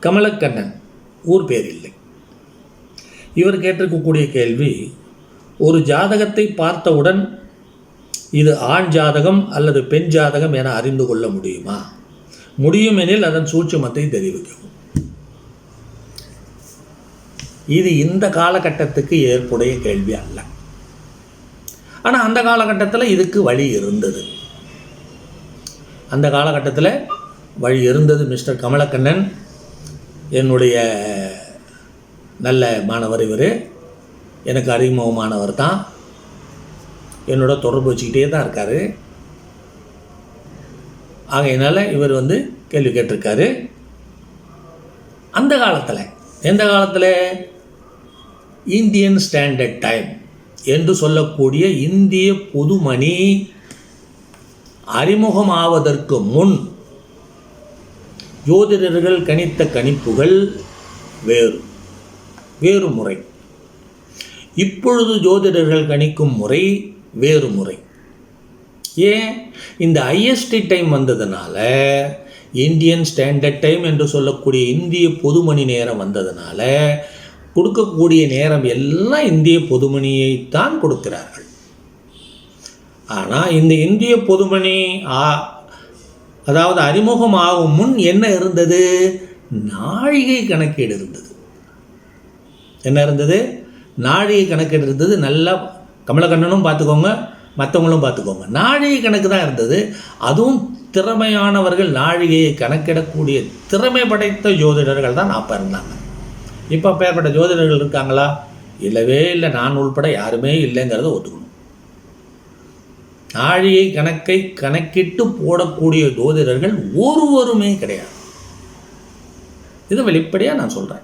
கமலக்கண்ணன் ஊர் பேர் இல்லை. இவர் கேட்டிருக்கக்கூடிய கேள்வி, ஒரு ஜாதகத்தை பார்த்தவுடன் இது ஆண் ஜாதகம் அல்லது பெண் ஜாதகம் என அறிந்து கொள்ள முடியுமா? முடியுமெனில் அதன் சூட்சுமத்தை தெரிவிக்கவும். இது இந்த காலகட்டத்துக்கு ஏற்புடைய கேள்வி அல்ல. ஆனால் அந்த காலகட்டத்தில் இதுக்கு வழி இருந்தது. அந்த காலகட்டத்தில் வழி இருந்தது. மிஸ்டர் கமலக்கண்ணன் என்னுடைய நல்ல மாணவர். இவர் எனக்கு அறிமுகமானவர் தான். என்னோட தொடர்பு வச்சுக்கிட்டே தான் இருக்கார். ஆகையினால இவர் கேள்வி கேட்டிருக்காரு. அந்த காலத்தில், எந்த காலத்தில், இந்தியன் ஸ்டாண்டர்ட் டைம் என்று சொல்லக்கூடிய இந்திய பொதுமணி அறிமுகமாவதற்கு முன் ஜோதிடர்கள் கணித்த கணிப்புகள் வேறு முறை. இப்பொழுது ஜோதிடர்கள் கணிக்கும் முறை வேறு முறை. ஏன்? இந்த ஐஎஸ்டி டைம் வந்ததுனால, இந்தியன் ஸ்டாண்டர்ட் டைம் என்று சொல்லக்கூடிய இந்திய பொதுமணி நேரம் வந்ததுனால கொடுக்கக்கூடிய நேரம் எல்லாம் இந்திய பொதுமணியைத்தான் கொடுக்கிறார்கள். ஆனால் இந்த இந்திய பொதுமணி அதாவது அறிமுகமாகும் முன் என்ன இருந்தது? நாழிகை கணக்கீடு இருந்தது. என்ன இருந்தது? நாழிகை கணக்கீடு இருந்தது. நல்லா கமலக்கண்ணனும் பார்த்துக்கோங்க, மற்றவங்களும் பார்த்துக்கோங்க. நாழிகை கணக்கு தான் இருந்தது. அதுவும் திறமையானவர்கள், நாழிகையை கணக்கிடக்கூடிய திறமை படைத்த ஜோதிடர்கள் தான் அப்போ இருந்தாங்க. இப்போ அப்பேற்பட்ட ஜோதிடர்கள் இருக்காங்களா? இல்லவே இல்லை. நான் உள்பட யாருமே இல்லைங்கிறத ஒத்துக்கணும். நாழிகை கணக்கை கணக்கிட்டு போடக்கூடிய ஜோதிடர்கள் ஒருவருமே கிடையாது. இது வெளிப்படையாக நான் சொல்கிறேன்.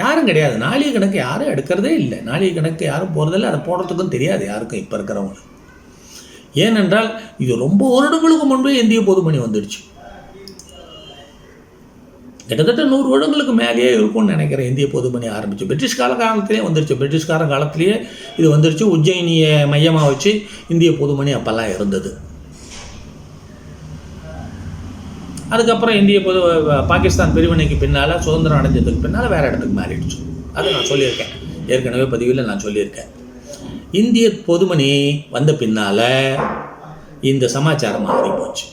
யாரும் கிடையாது. நாழிகை கணக்கு யாரும் எடுக்கிறதே இல்லை. நாழிகை கணக்கு யாரும் போகிறதில்லை. அதை போடுறதுக்கும் தெரியாது யாருக்கும் இப்போ இருக்கிறவங்களுக்கு. ஏனென்றால் இது ரொம்ப வருடங்களுக்கு முன்பே இந்திய பொதுமணி வந்துடுச்சு. கிட்டத்தட்ட 100 வருடங்களுக்கு மேலேயே இருக்கும்னு நினைக்கிறேன். இந்திய பொதுமணி ஆரம்பிச்சு பிரிட்டிஷ் காலத்திலே வந்துருச்சு. பிரிட்டிஷ்கார காலத்திலேயே இது வந்துருச்சு. உஜ்ஜயினியை மையமாக வச்சு இந்திய பொதுமணி அப்போல்லாம் இருந்தது. அதுக்கப்புறம் பாகிஸ்தான் பிரிவினைக்கு பின்னால், சுதந்திரம் அடைஞ்சதுக்கு பின்னால் வேறு இடத்துக்கு மாறிடுச்சு. அதை நான் சொல்லியிருக்கேன், ஏற்கனவே பதிவில் நான் சொல்லியிருக்கேன். இந்திய பொதுமணி வந்த பின்னால் இந்த சமாச்சாரம் மாறி போச்சு.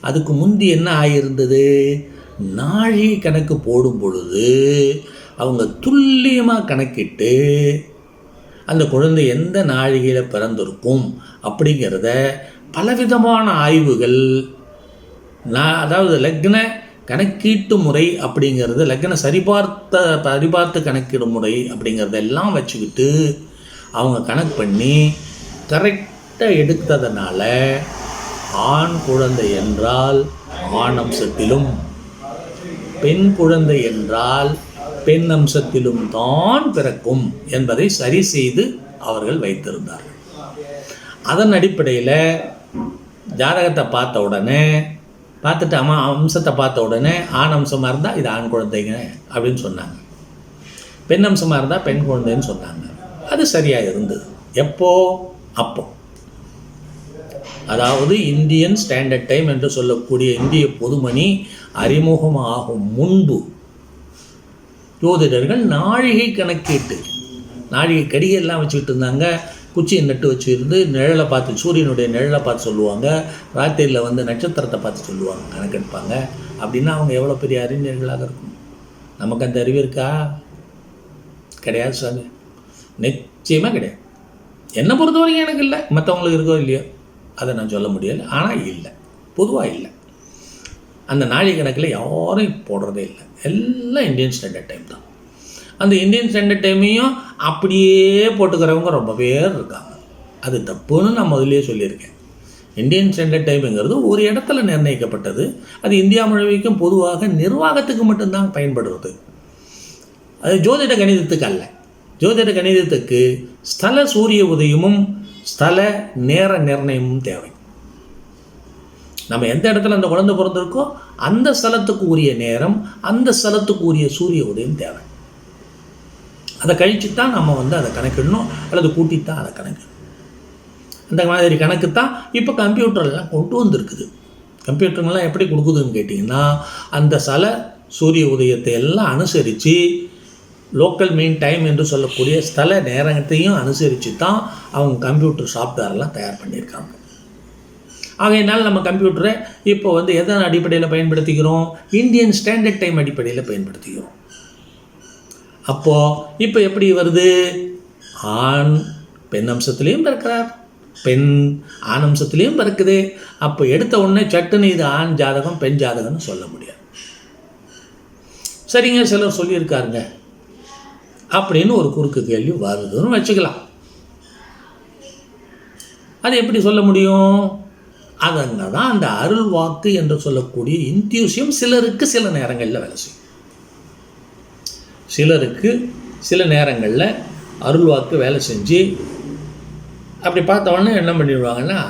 அதுக்கு முந்தி என்ன ஆகியிருந்தது? நாழிகை கணக்கு போடும் பொழுது அவங்க துல்லியமாக கணக்கிட்டு அந்த குழந்தை எந்த நாழிகையில் பிறந்திருக்கும் அப்படிங்கிறத பலவிதமான ஆய்வுகள், அதாவது லக்ன கணக்கீட்டு முறை அப்படிங்கிறது, லக்ன சரிபார்த்து கணக்கிடும் முறை அப்படிங்கிறதெல்லாம் வச்சுக்கிட்டு அவங்க கணக்கு பண்ணி கரெக்டாக எடுத்ததுனால ஆண் குழந்தை என்றால் ஆண் அம்சத்திலும், பெண் குழந்தை என்றால் பெண் அம்சத்திலும் தான் பிறக்கும் என்பதை சரி செய்து அவர்கள் வைத்திருந்தார்கள். அதன் அடிப்படையில் ஜாதகத்தை பார்த்துட்டு அம்சத்தை பார்த்த உடனே ஆண் அம்சமாக இருந்தால் இது ஆண் குழந்தைங்க அப்படின்னு சொன்னாங்க. பெண் அம்சமாக இருந்தால் பெண் குழந்தைன்னு சொன்னாங்க. அது சரியாக இருந்தது. அப்போ அதாவது இந்தியன் ஸ்டாண்டர்ட் டைம் என்று சொல்லக்கூடிய இந்திய பொதுமணி அறிமுகமாகும் முன்பு ஜோதிடர்கள் நாழிகை கணக்கீட்டு, நாழிகை கடிகையெல்லாம் வச்சுக்கிட்டு இருந்தாங்க. குச்சியை நட்டு வச்சுருந்து நிழலை பார்த்து, சூரியனுடைய நிழலை பார்த்து சொல்லுவாங்க. ராத்திரியில் நட்சத்திரத்தை பார்த்து சொல்லுவாங்க, கணக்கெடுப்பாங்க. அப்படின்னா அவங்க எவ்வளோ பெரிய அறிஞர்களாக இருக்கும். நமக்கு அந்த அறிவு இருக்கா? கிடையாது சாமி, நிச்சயமாக கிடையாது. என்னை பொறுத்த வரைக்கும் எனக்கு இல்லை. மற்றவங்களுக்கு இருக்கோ இல்லையோ அதை நான் சொல்ல முடியலை. ஆனால் இல்லை, பொதுவாக இல்லை. அந்த நாழிகை கணக்கில் யாரும் போடுறதே இல்லை. எல்லாம் இந்தியன் ஸ்டாண்டர்ட் டைம் தான். அந்த இந்தியன் ஸ்டாண்டர்ட் டைமையும் அப்படியே போட்டுக்கிறவங்க ரொம்ப பேர் இருக்காங்க. அது தப்புன்னு நான் முதலே சொல்லியிருக்கேன். இந்தியன் ஸ்டாண்டர்ட் டைமுங்கிறது ஒரு இடத்துல நிர்ணயிக்கப்பட்டது. அது இந்தியா முழுமைக்கும் பொதுவாக நிர்வாகத்துக்கு மட்டும்தான் பயன்படுறது. அது ஜோதிட கணிதத்துக்கு அல்ல. ஜோதிட கணிதத்துக்கு ஸ்தல சூரிய உதயமும் ஸ்தல நேர நிர்ணயமும் தேவை. நம்ம எந்த இடத்துல அந்த குழந்தை பிறந்திருக்கோ அந்த ஸ்தலத்துக்கு உரிய நேரம், அந்த ஸ்தலத்துக்கு உரிய சூரிய உதயம் தேவை. அதை கழிச்சு தான் நம்ம அதை கணக்கிடணும், அல்லது கூட்டித்தான் அதை கணக்கிடணும். அந்த மாதிரி கணக்கு தான் இப்போ கம்ப்யூட்டர்லாம் கொண்டு வந்திருக்குது. கம்ப்யூட்டருங்கெல்லாம் எப்படி கொடுக்குதுன்னு கேட்டிங்கன்னா, அந்த சூரிய உதயத்தை எல்லாம் அனுசரித்து லோக்கல் மீன் டைம் என்று சொல்லக்கூடிய ஸ்தல நேரத்தையும் அனுசரித்து தான் அவங்க கம்ப்யூட்டர் சாஃப்ட்வேர்லாம் தயார் பண்ணியிருக்காங்க. ஆகையினால் நம்ம கம்ப்யூட்டரை இப்போ எதன் அடிப்படையில் பயன்படுத்திக்கிறோம்? இந்தியன் ஸ்டாண்டர்ட் டைம் அடிப்படையில் பயன்படுத்திக்கிறோம். அப்போது இப்போ எப்படி வருது? ஆண் பெண் அம்சத்துலேயும் பிறக்கிறார், பெண் ஆண் அம்சத்துலேயும் பிறக்குது. அப்போ எடுத்த உடனே சட்டுன்னு இது ஆண் ஜாதகம் பெண் ஜாதகம்னு சொல்ல முடியாது. சரிங்க, சிலர் சொல்லியிருக்காருங்க அப்படின்னு ஒரு குறுக்கு கேள்வி வருதுன்னு வச்சுக்கலாம். அது எப்படி சொல்ல முடியும்? அதங்க தான் அந்த அருள் வாக்கு என்று சொல்லக்கூடிய இன்ட்யூஷன் சிலருக்கு சில நேரங்களில் வேலை செய்யும். சிலருக்கு சில நேரங்களில் அருள் வாக்கு வேலை செஞ்சு அப்படி பார்த்த உடனே என்ன பண்ணிடுவாங்கன்னா,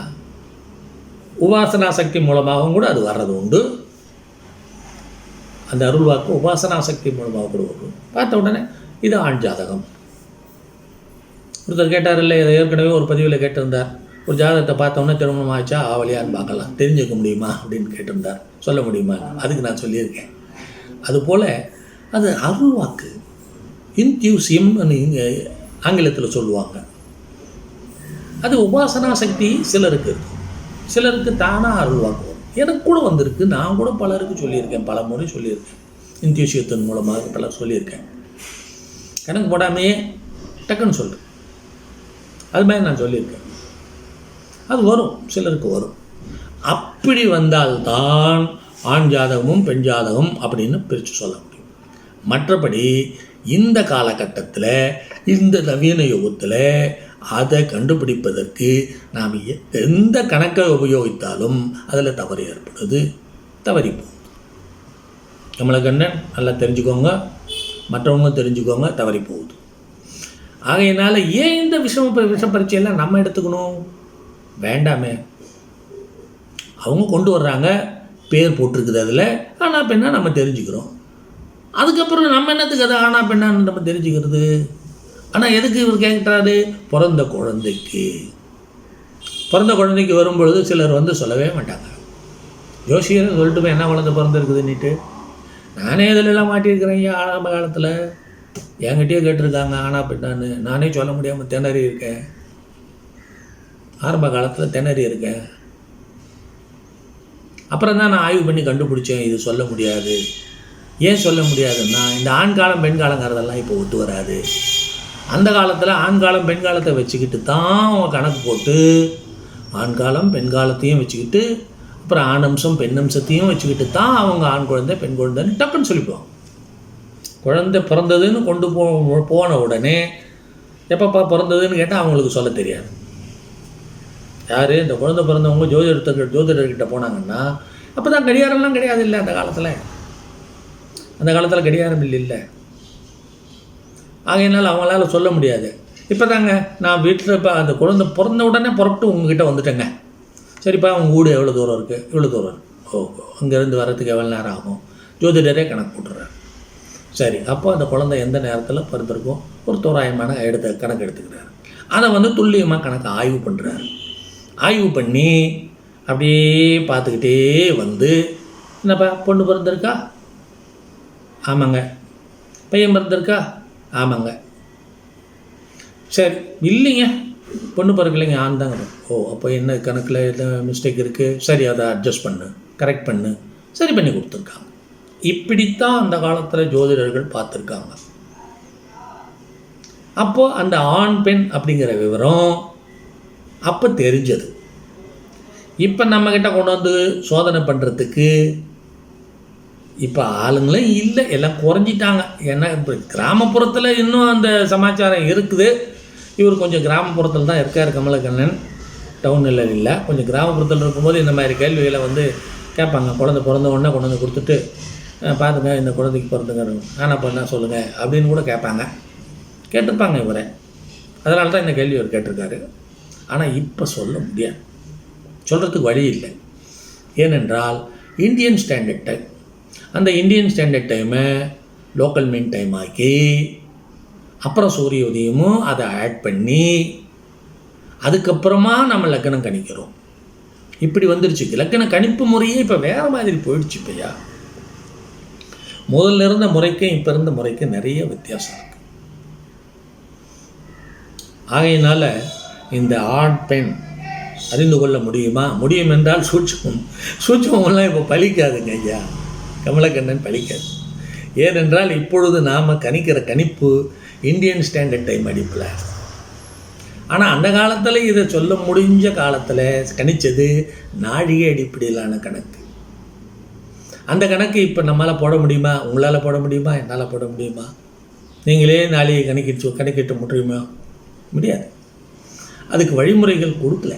உபாசனா சக்தி மூலமாகவும் கூட அது வர்றது உண்டு. அந்த அருள் வாக்கு உபாசனா சக்தி மூலமாக கூட வரும். பார்த்த உடனே இது ஆண் ஜாதகம். ஒருத்தர் கேட்டார் இல்லை, இதை ஏற்கனவே ஒரு பதிவில் கேட்டிருந்தார். ஒரு ஜாதகத்தை பார்த்தோன்னே திருமணம் ஆச்சா ஆவலியான்னு பார்க்கலாம், தெரிஞ்சுக்க முடியுமா அப்படின்னு கேட்டிருந்தார். சொல்ல முடியுமா? அதுக்கு நான் சொல்லியிருக்கேன். அதுபோல் அது அருள் வாக்கு, இன்ட்யூசியம்னு ஆங்கிலத்தில் சொல்லுவாங்க. அது உபாசனா சக்தி சிலருக்கு இருக்கும், சிலருக்கு தானாக அருள் வாக்கு வரும். எனக்கு கூட வந்திருக்கு, நான் கூட பலருக்கு சொல்லியிருக்கேன், பல முறை சொல்லியிருக்கேன். இன்ட்யூஷியத்தின் மூலமாக பலர் சொல்லியிருக்கேன். கணக்கு போடாமையே டக்குன்னு சொல்கிறேன். அது மாதிரி நான் சொல்லியிருக்கேன். அது வரும், சிலருக்கு வரும். அப்படி வந்தால்தான் ஆண் ஜாதகமும் பெண் ஜாதகம் அப்படின்னு பிரித்து சொல்ல முடியும். மற்றபடி இந்த காலகட்டத்தில், இந்த நவீன யுகத்தில் அதை கண்டுபிடிப்பதற்கு நாம் எந்த கணக்கை உபயோகித்தாலும் அதில் தவறு ஏற்படுது, தவறிப்போம். கமலக்கண்ணன் நல்லா தெரிஞ்சுக்கோங்க, மற்றவங்க தெரிஞ்சுக்கோங்க, தவறி போகுது. ஆகையினால ஏன் இந்த விஷ பரீட்சையெல்லாம் நம்ம எடுத்துக்கணும்? வேண்டாமே. அவங்க கொண்டு வர்றாங்க, பேர் போட்டிருக்குது அதில், ஆனா பெண்ணா நம்ம தெரிஞ்சுக்கிறோம். அதுக்கப்புறம் நம்ம என்னத்துக்கு அதை ஆனா பெண்ணான்னு நம்ம தெரிஞ்சுக்கிறது? ஆனால் எதுக்கு இவர் கேட்குறாரு? பிறந்த குழந்தைக்கு வரும்பொழுது சிலர் சொல்லவே மாட்டாங்க. ஜோசியர் சொல்லிட்டு என்ன குழந்தை பிறந்திருக்குதுன்னுட்டு. நானே இதிலெல்லாம் மாட்டியிருக்கிறேன். ஆரம்ப காலத்தில் என்கிட்டயே கேட்டிருக்காங்க ஆனா பெண்ணான்னு. நானே சொல்ல முடியாமல் திணறி இருக்கேன். ஆரம்ப காலத்தில் திணறி இருக்கேன். அப்புறம் தான் நான் ஆய்வு பண்ணி கண்டுபிடிச்சேன், இது சொல்ல முடியாது. ஏன் சொல்ல முடியாதுன்னா, இந்த ஆண் காலம் பெண் காலங்கிறதெல்லாம் இப்போ ஒத்து வராது. அந்த காலத்தில் ஆண் காலம் பெண் காலத்தை வச்சுக்கிட்டு தான் அவங்க கணக்கு போட்டு, ஆண் காலம் பெண் காலத்தையும் வச்சுக்கிட்டு, அப்புறம் ஆண் அம்சம் பெண் அம்சத்தையும் வச்சுக்கிட்டு தான் அவங்க ஆண் குழந்தை பெண் குழந்தைன்னு டக்குன்னு சொல்லிப்போம். குழந்தை பிறந்ததுன்னு கொண்டு போன உடனே எப்பப்பா பிறந்ததுன்னு கேட்டால் அவங்களுக்கு சொல்ல தெரியாது. யார் இந்த குழந்தை பிறந்தவங்க ஜோதிடர்கிட்ட போனாங்கன்னா, அப்போ தான் கடிகாரம்லாம் கிடையாது இல்லை அந்த காலத்தில் கடிகாரம் இல்லை. ஆகையினால அவங்களால சொல்ல முடியாது. இப்போ தாங்க நான் வீட்டில் இப்போ அந்த குழந்தை பிறந்த உடனே புறப்பட்டு உங்ககிட்ட வந்துட்டேங்க. சரிப்பா உங்கள் வீடு எவ்வளோ தூரம் இருக்குது? இவ்வளோ தூரம் இருக்குது. ஓ, அங்கேருந்து வர்றதுக்கு எவ்வளோ நேரம் ஆகும்? ஜோதிடரே கணக்கு போட்டுறாரு. சரி, அப்போ அந்த குழந்தை எந்த நேரத்தில் பிறந்திருக்கோம் ஒரு தோராயமான கணக்கு எடுத்துக்கிறாரு. அதை துல்லியமாக கணக்கு ஆய்வு பண்ணுறாரு. ஆய்வு பண்ணி அப்படியே பார்த்துக்கிட்டே என்னப்பா பொண்ணு பிறந்திருக்கா? ஆமாங்க. பையன் பிறந்திருக்கா? ஆமாங்க. சரி, இல்லைங்க பொண்ணு பிறக்கலைங்க, ஆண் தாங்க. ஓ, அப்போ என்ன கணக்கில் எதுவும் மிஸ்டேக் இருக்குது? சரி, அதை அட்ஜஸ்ட் பண்ணு, கரெக்ட் பண்ணு, சரி பண்ணி கொடுத்துருக்காங்க. இப்படித்தான் அந்த காலத்தில் ஜோதிடர்கள் பார்த்துருக்காங்க. அப்போது அந்த ஆண் பெண் அப்படிங்கிற விவரம் அப்போ தெரிஞ்சது. இப்போ நம்மக்கிட்ட கொண்டு சோதனை பண்ணுறதுக்கு இப்போ ஆளுங்களும் இல்லை, எல்லாம் குறைஞ்சிட்டாங்க. ஏன்னா இப்போ கிராமப்புறத்தில் இன்னும் அந்த சமாச்சாரம் இருக்குது. இவர் கொஞ்சம் கிராமப்புறத்தில் தான் இருக்கார் கமலக்கண்ணன், டவுனில் இல்லை. கொஞ்சம் கிராமப்புறத்தில் இருக்கும்போது இந்த மாதிரி கேள்விகளை கேட்பாங்க. குழந்தை பிறந்த உடனே கொண்டு வந்து கொடுத்துட்டு, பார்த்துங்க இந்த குழந்தைக்கு பிறந்துங்க ஆனால் பண்ணால் சொல்லுங்கள் அப்படின்னு கூட கேட்டிருப்பாங்க இவரை. அதனால தான் இந்த கேள்வி இவர் கேட்டிருக்காரு. ஆனால் இப்போ சொல்ல முடியாது, சொல்கிறதுக்கு வழி இல்லை. ஏனென்றால் இந்தியன் ஸ்டாண்டர்ட் டைம், அந்த இந்தியன் ஸ்டாண்டர்ட் டைமை லோக்கல் மீன் டைம் ஆக்கி, அப்புறம் சூரிய உதயமும் அதை ஆட் பண்ணி, அதுக்கப்புறமா நம்ம லக்னம் கணிக்கிறோம். இப்படி வந்துருச்சு. இலக்கண கணிப்பு முறையே இப்போ வேறு மாதிரி போயிடுச்சு. இப்பையா முதல்ல இருந்த முறைக்கும் இப்போ இருந்த முறைக்கும் நிறைய வித்தியாசம் இருக்குது. ஆகையினால இந்த ஆண் பெண் அறிந்து கொள்ள முடியுமா? முடியும் என்றால் சூட்சமெல்லாம் இப்போ பலிக்காதுங்க ஐயா, கமலக்கண்ணன் பலிக்காது. ஏனென்றால் இப்பொழுது நாம் கணிக்கிற கணிப்பு இந்தியன் ஸ்டாண்டர்ட் டைம் அடிப்பில். ஆனால் அந்த காலத்தில் இதை சொல்ல முடிஞ்ச காலத்தில் கணித்தது நாழிகை அடிப்படையிலான கணக்கு. அந்த கணக்கு இப்போ நம்மளால் போட முடியுமா? உங்களால் போட முடியுமா? என்னால் போட முடியுமா? நீங்களே நாழிகை கணக்கிட்டு முடியுமா? முடியாது. அதுக்கு வழிமுறைகள் கொடுக்கல.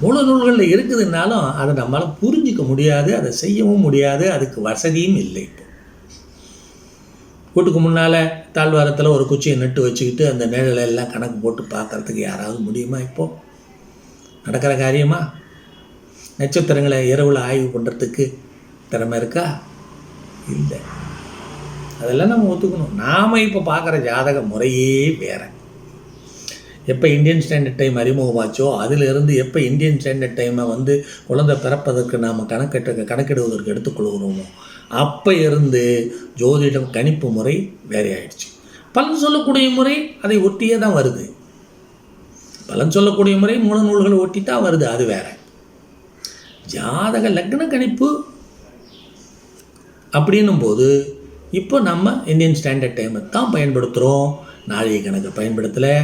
மூல நூல்களில் இருக்குதுன்னாலும் அதை நம்மளால் புரிஞ்சிக்க முடியாது, அதை செய்யவும் முடியாது, அதுக்கு வசதியும் இல்லை. இப்போ வீட்டுக்கு முன்னால் தாழ்வாரத்தில் ஒரு குச்சியை நட்டு வச்சுக்கிட்டு அந்த நிழலெல்லாம் கணக்கு போட்டு பார்க்குறதுக்கு யாராவது முடியுமா? இப்போது நடக்கிற காரியமா? நட்சத்திரங்களை இரவில் ஆய்வு பண்ணுறதுக்கு திறமை இருக்கா? இல்லை. அதெல்லாம் நம்ம ஒத்துக்கணும். நாம் இப்போ பார்க்குற ஜாதக முறையே வேறு. எப்போ இந்தியன் ஸ்டாண்டர்ட் டைம் அறிமுகமாச்சோ அதிலிருந்து எப்போ இந்தியன் ஸ்டாண்டர்ட் டைமை குழந்தை பிறப்பதற்கு நாம் கணக்கிடுவதற்கு எடுத்துக்கொள்கிறோமோ அப்போ இருந்து ஜோதிடம் கணிப்பு முறை வேறே ஆயிடுச்சு. பலன் சொல்லக்கூடிய முறை அதை ஒட்டியே தான் வருது. பலன் சொல்லக்கூடிய முறை மூல நூல்களை ஒட்டி தான் வருது, அது வேற. ஜாதக லக்ன கணிப்பு அப்படின்னும் போது இப்போ நம்ம இந்தியன் ஸ்டாண்டர்ட் டைமை தான் பயன்படுத்துகிறோம், நாழிகை கணக்கை பயன்படுத்தலை.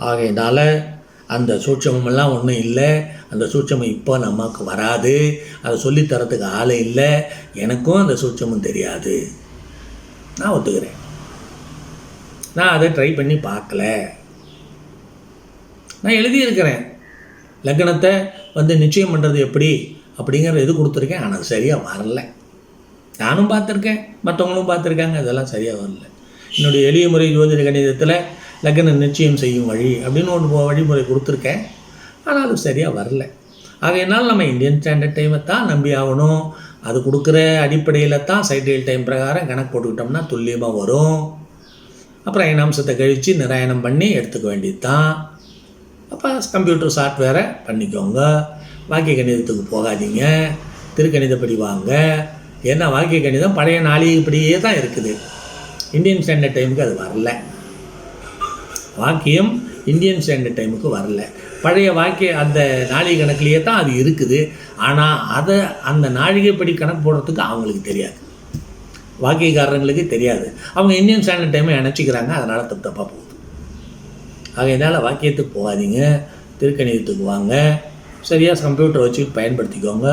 ஆகையினால அந்த சூட்சமெல்லாம் ஒன்றும் இல்லை. அந்த சூட்சமம் இப்போ நமக்கு வராது, அதை சொல்லித்தரத்துக்கு ஆளே இல்லை. எனக்கும் அந்த சூட்சமும் தெரியாது, நான் ஒத்துக்கிறேன். நான் அதை ட்ரை பண்ணி பார்க்கல. நான் எழுதியிருக்கிறேன் லக்னத்தை நிச்சயம் பண்ணுறது எப்படி அப்படிங்கிற இது கொடுத்துருக்கேன். ஆனால் அது சரியாக வரல. நானும் பார்த்துருக்கேன், மற்றவங்களும் பார்த்துருக்காங்க, அதெல்லாம் சரியாக வரல. என்னுடைய எளிய முறை ஜோதிட கணிதத்தில் லக்ன நிச்சயம் செய்யும் வழி அப்படின்னு ஒன்று வழிமுறை கொடுத்துருக்கேன். ஆனால் அது சரியாக வரல. ஆகையினால் நம்ம இந்தியன் ஸ்டாண்டர்ட் டைமை தான் நம்பி ஆகணும். அது கொடுக்குற அடிப்படையில் தான் சைட்ரியல் டைம் பிரகாரம் கணக்கு போட்டுக்கிட்டோம்னா துல்லியமாக வரும். அப்புறம் அயனாம்சத்தை கழித்து நிராயணம் பண்ணி எடுத்துக்க வேண்டியது தான். அப்போ கம்ப்யூட்டர் சாஃப்ட்வேரை பண்ணிக்கோங்க. வாக்கிய கணிதத்துக்கு போகாதீங்க, திருக்கணிதப்படி வாங்க. ஏன்னா வாக்கிய கணிதம் பழைய நாளிகைப்படியே தான் இருக்குது. இந்தியன் ஸ்டாண்டர்ட் டைமுக்கு அது வரல. வாக்கியம் இந்தியன் ஸ்டாண்டர்ட் டைமுக்கு வரல. பழைய வாக்கிய அந்த நாழிகை கணக்குலேயே தான் அது இருக்குது. ஆனால் அதை அந்த நாழிகைப்படி கணக்கு போடுறதுக்கு அவங்களுக்கு தெரியாது, வாக்கியக்காரங்களுக்கு தெரியாது. அவங்க இந்தியன் ஸ்டாண்டர்ட் டைமை நினச்சிக்கிறாங்க, அதனால் தப்பாக போகுது. ஆகையினால் வாக்கியத்துக்கு போகாதீங்க, திருக்கணிதத்துக்கு வாங்க. சரியாக கம்ப்யூட்டர் வச்சுக்கிட்டு பயன்படுத்திக்கோங்க.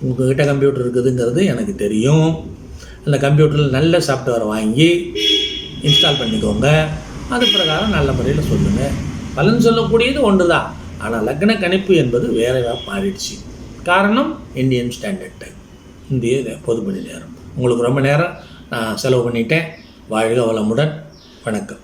உங்கள்கிட்ட கம்ப்யூட்டர் இருக்குதுங்கிறது எனக்கு தெரியும். அந்த கம்ப்யூட்டரில் நல்ல சாஃப்ட்வேரை வாங்கி இன்ஸ்டால் பண்ணிக்கோங்க. அது பிரகாரம் நல்ல முறையில் சொல்லுங்கள். பலன் சொல்லக்கூடியது ஒன்று தான், ஆனால் லக்ன கணிப்பு என்பது வேறையாக மாறிடுச்சு. காரணம் இந்தியன் ஸ்டாண்டர்ட் டைம், இந்திய பொதுமணி நேரம். உங்களுக்கு ரொம்ப நேரம் நான் செலவு பண்ணிட்டேன். வாழ்க வளமுடன். வணக்கம்.